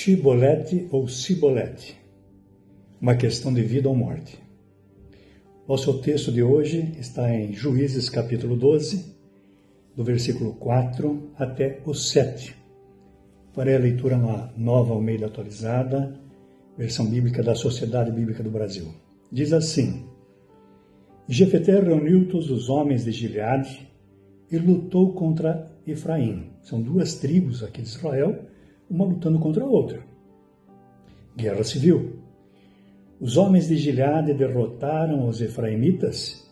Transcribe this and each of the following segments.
Shibolete ou Sibolete, uma questão de vida ou morte. Nosso texto de hoje está em Juízes capítulo 12, do versículo 4 até o 7. Farei a leitura na Nova Almeida Atualizada, versão bíblica da Sociedade Bíblica do Brasil. Diz assim: Jefté reuniu todos os homens de Gileade e lutou contra Efraim. São duas tribos aqui de Israel, uma lutando contra a outra. Guerra civil. Os homens de Gileade derrotaram os efraimitas,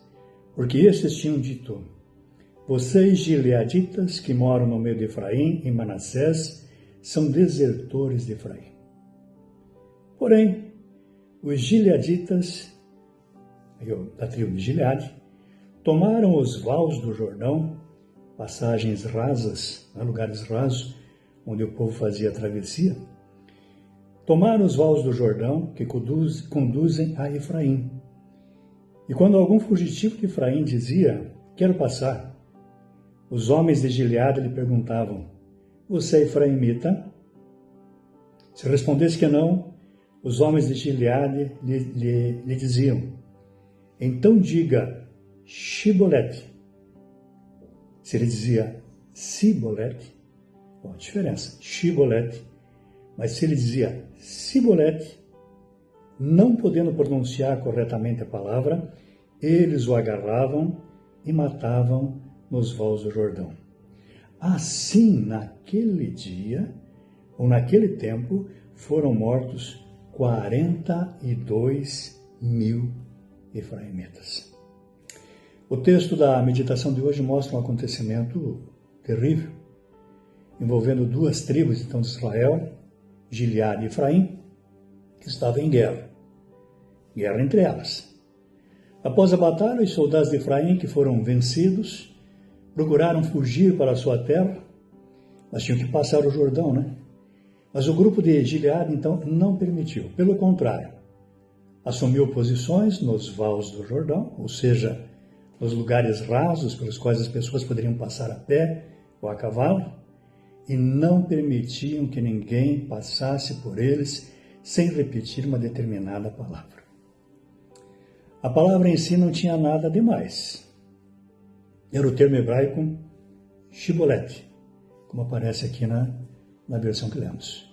porque estes tinham dito: vocês gileaditas que moram no meio de Efraim e Manassés são desertores de Efraim. Porém, os gileaditas, da tribo de Gileade, tomaram os vales do Jordão, passagens rasas, lugares rasos, onde o povo fazia a travessia, tomaram os vales do Jordão que conduzem a Efraim. E quando algum fugitivo de Efraim dizia: quero passar, os homens de Gileade lhe perguntavam: você é efraimita? Se respondesse que não, os homens de Gileade lhe diziam: então diga Shibolete. Se ele dizia Sibolete, qual a diferença? Shibolete. Mas se ele dizia Sibolete, não podendo pronunciar corretamente a palavra, eles o agarravam e matavam nos vales do Jordão. Assim, naquele dia, ou naquele tempo, foram mortos 42 mil efraimitas. O texto da meditação de hoje mostra um acontecimento terrível, envolvendo duas tribos então de Israel, Gileade e Efraim, que estavam em guerra entre elas. Após a batalha, os soldados de Efraim, que foram vencidos, procuraram fugir para a sua terra, mas tinham que passar o Jordão, né? Mas o grupo de Gileade, então, não permitiu. Pelo contrário, assumiu posições nos vales do Jordão, ou seja, nos lugares rasos pelos quais as pessoas poderiam passar a pé ou a cavalo, e não permitiam que ninguém passasse por eles sem repetir uma determinada palavra. A palavra em si não tinha nada demais. Era o termo hebraico Shibolete, como aparece aqui na versão que lemos.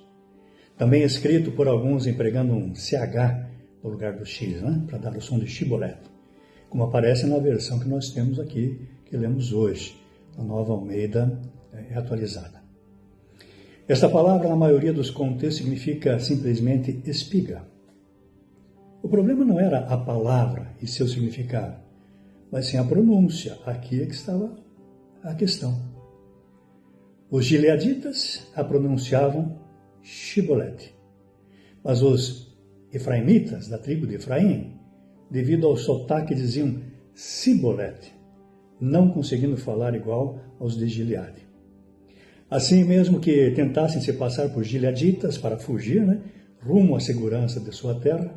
Também escrito por alguns empregando um CH no lugar do X, para dar o som de Shibolete, como aparece na versão que nós temos aqui, que lemos hoje, a Nova Almeida Atualizada. Esta palavra, na maioria dos contextos, significa simplesmente espiga. O problema não era a palavra e seu significado, mas sim a pronúncia. Aqui é que estava a questão. Os gileaditas a pronunciavam Shibolete, mas os efraimitas, da tribo de Efraim, devido ao sotaque, diziam Sibolete, não conseguindo falar igual aos de Gileade. Assim, mesmo que tentassem se passar por gileaditas para fugir, rumo à segurança de sua terra,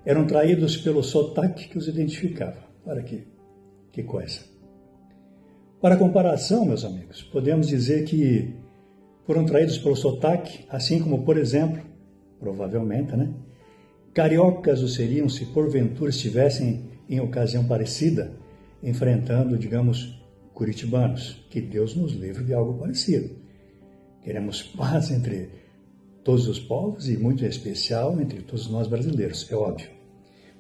eram traídos pelo sotaque que os identificava. Olha que coisa. Para comparação, meus amigos, podemos dizer que foram traídos pelo sotaque, assim como, por exemplo, provavelmente, cariocas o seriam se porventura estivessem em ocasião parecida, enfrentando, digamos, curitibanos. Que Deus nos livre de algo parecido. Queremos paz entre todos os povos e, muito em especial, entre todos nós brasileiros, é óbvio.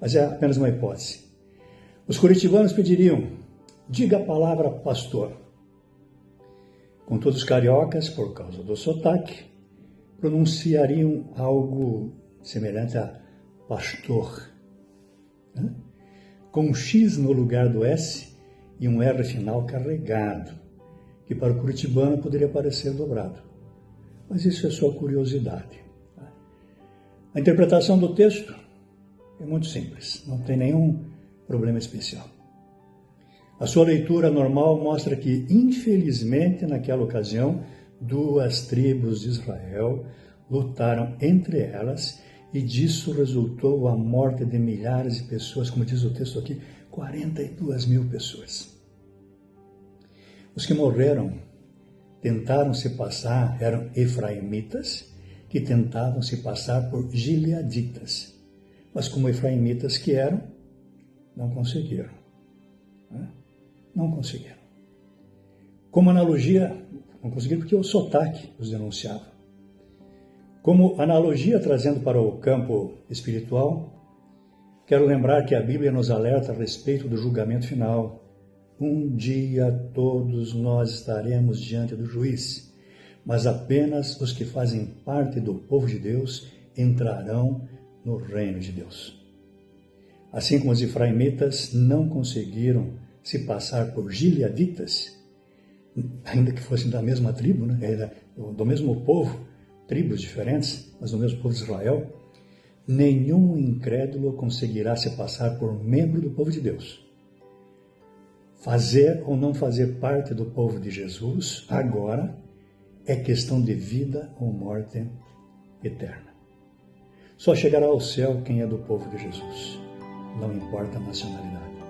Mas é apenas uma hipótese. Os curitibanos pediriam: diga a palavra pastor. Contudo, os cariocas, por causa do sotaque, pronunciariam algo semelhante a pastor, com um X no lugar do S e um R final carregado, que para o curitibano poderia parecer dobrado. Mas isso é só curiosidade. A interpretação do texto é muito simples, não tem nenhum problema especial. A sua leitura normal mostra que, infelizmente, naquela ocasião, duas tribos de Israel lutaram entre elas e disso resultou a morte de milhares de pessoas, como diz o texto aqui, 42 mil pessoas. Os que morreram tentaram se passar eram efraimitas, que tentavam se passar por gileaditas, mas como efraimitas que eram, não conseguiram. Não conseguiram. Como analogia, não conseguiram porque o sotaque os denunciava. Como analogia, trazendo para o campo espiritual, quero lembrar que a Bíblia nos alerta a respeito do julgamento final. Um dia todos nós estaremos diante do juiz, mas apenas os que fazem parte do povo de Deus entrarão no reino de Deus. Assim como os efraimitas não conseguiram se passar por gileaditas, ainda que fossem da mesma tribo, era do mesmo povo, tribos diferentes, mas do mesmo povo de Israel, nenhum incrédulo conseguirá se passar por membro do povo de Deus. Fazer ou não fazer parte do povo de Jesus, agora, é questão de vida ou morte eterna. Só chegará ao céu quem é do povo de Jesus, não importa a nacionalidade.